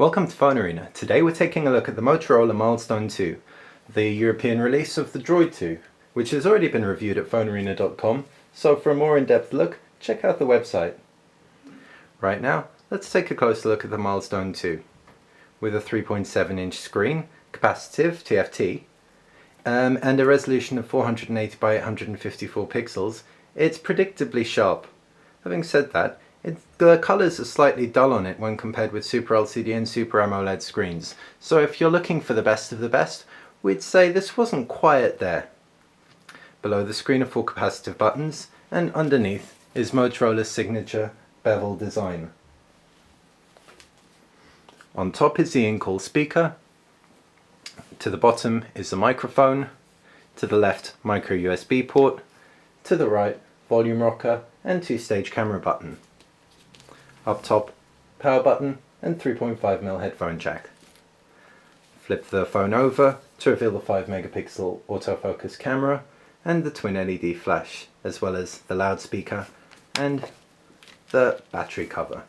Welcome to PhoneArena. Today we're taking a look at the Motorola MILESTONE 2, the European release of the DROID 2, which has already been reviewed at PhoneArena.com, so for a more in-depth look, check out the website. Right now, let's take a closer look at the MILESTONE 2. With a 3.7-inch screen, capacitive TFT, and a resolution of 480 by 854 pixels, it's predictably sharp. Having said that, the colours are slightly dull on it when compared with Super LCD and Super AMOLED screens, so if you're looking for the best of the best, we'd say this wasn't quite there. Below the screen are 4 capacitive buttons, and underneath is Motorola's signature bevel design. On top is the in-call speaker, to the bottom is the microphone, to the left micro USB port, to the right volume rocker and 2-stage camera button. Up top, power button and 3.5mm headphone jack. Flip the phone over to reveal the 5 megapixel autofocus camera and the twin LED flash, as well as the loudspeaker and the battery cover.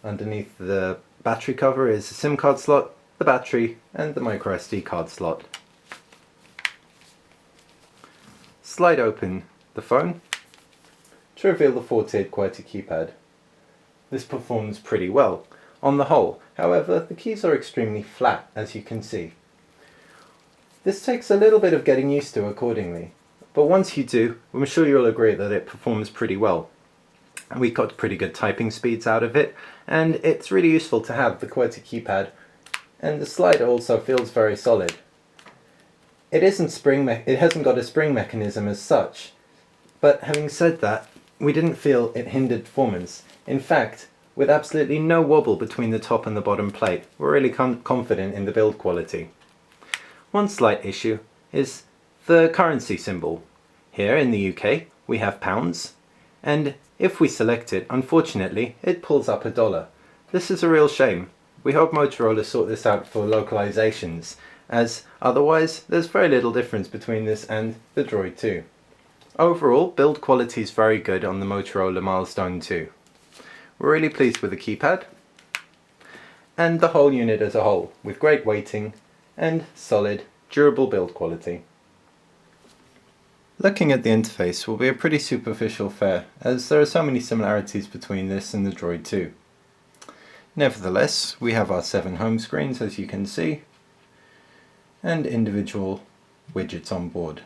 Underneath the battery cover is a SIM card slot, the battery and the micro SD card slot. Slide open the phone to reveal the 4-tiered QWERTY keypad. This performs pretty well on the whole, however the keys are extremely flat, as you can see. This takes a little bit of getting used to accordingly, but once you do, I'm sure you'll agree that it performs pretty well. We got pretty good typing speeds out of it, and it's really useful to have the QWERTY keypad, and the slider also feels very solid. It hasn't got a spring mechanism as such, but having said that, we didn't feel it hindered performance. In fact, with absolutely no wobble between the top and the bottom plate, we're really confident in the build quality. One slight issue is the currency symbol. Here in the UK we have pounds, and if we select it, unfortunately it pulls up $1. This is a real shame. We hope Motorola sort this out for localizations, as otherwise there's very little difference between this and the DROID 2. Overall, build quality is very good on the Motorola MILESTONE 2. We're really pleased with the keypad and the whole unit as a whole, with great weighting and solid, durable build quality. Looking at the interface will be a pretty superficial affair, as there are so many similarities between this and the DROID 2. Nevertheless, we have our 7 home screens, as you can see, and individual widgets on board.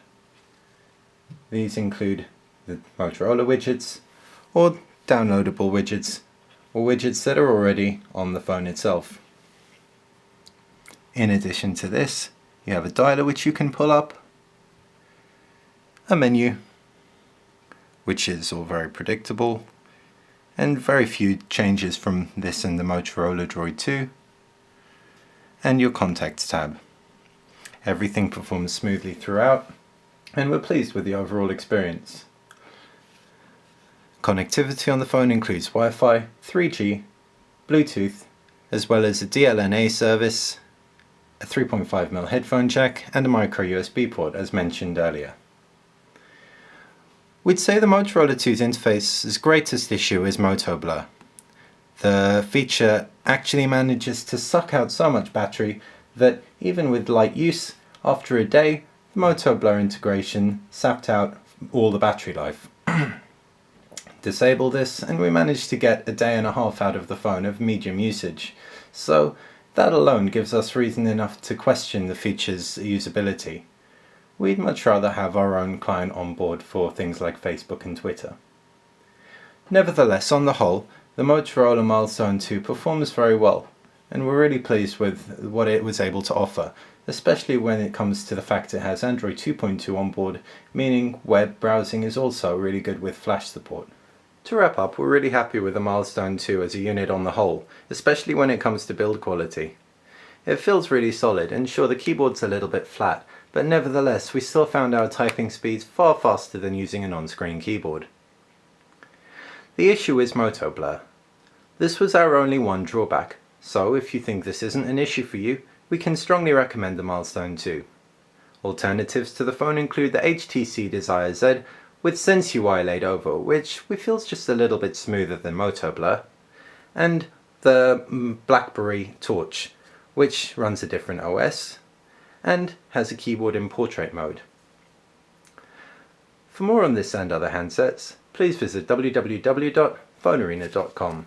These include the Motorola widgets, or downloadable widgets, or widgets that are already on the phone itself. In addition to this, you have a dialer which you can pull up, a menu, which is all very predictable, and very few changes from this and the Motorola DROID 2, and your contacts tab. Everything performs smoothly throughout, and we're pleased with the overall experience. Connectivity on the phone includes Wi-Fi, 3G, Bluetooth, as well as a DLNA service, a 3.5mm headphone jack and a micro USB port, as mentioned earlier. We'd say the Motorola 2's interface's greatest issue is Moto Blur. The feature actually manages to suck out so much battery that even with light use, after a day, the Moto Blur integration sapped out all the battery life. Disable this and we managed to get a day and a half out of the phone of medium usage, so that alone gives us reason enough to question the feature's usability. We'd much rather have our own client on board for things like Facebook and Twitter. Nevertheless, on the whole, the Motorola MILESTONE 2 performs very well, and we're really pleased with what it was able to offer, especially when it comes to the fact it has Android 2.2 on board, meaning web browsing is also really good with flash support. To wrap up, we're really happy with the MILESTONE 2 as a unit on the whole, especially when it comes to build quality. It feels really solid, and sure, the keyboard's a little bit flat, but nevertheless we still found our typing speeds far faster than using an on-screen keyboard. The issue is Moto Blur. This was our only one drawback, so if you think this isn't an issue for you, we can strongly recommend the MILESTONE 2. Alternatives to the phone include the HTC Desire Z with Sense UI laid over, which we feel is just a little bit smoother than Moto Blur, and the BlackBerry Torch, which runs a different OS and has a keyboard in portrait mode. For more on this and other handsets, please visit www.phonearena.com.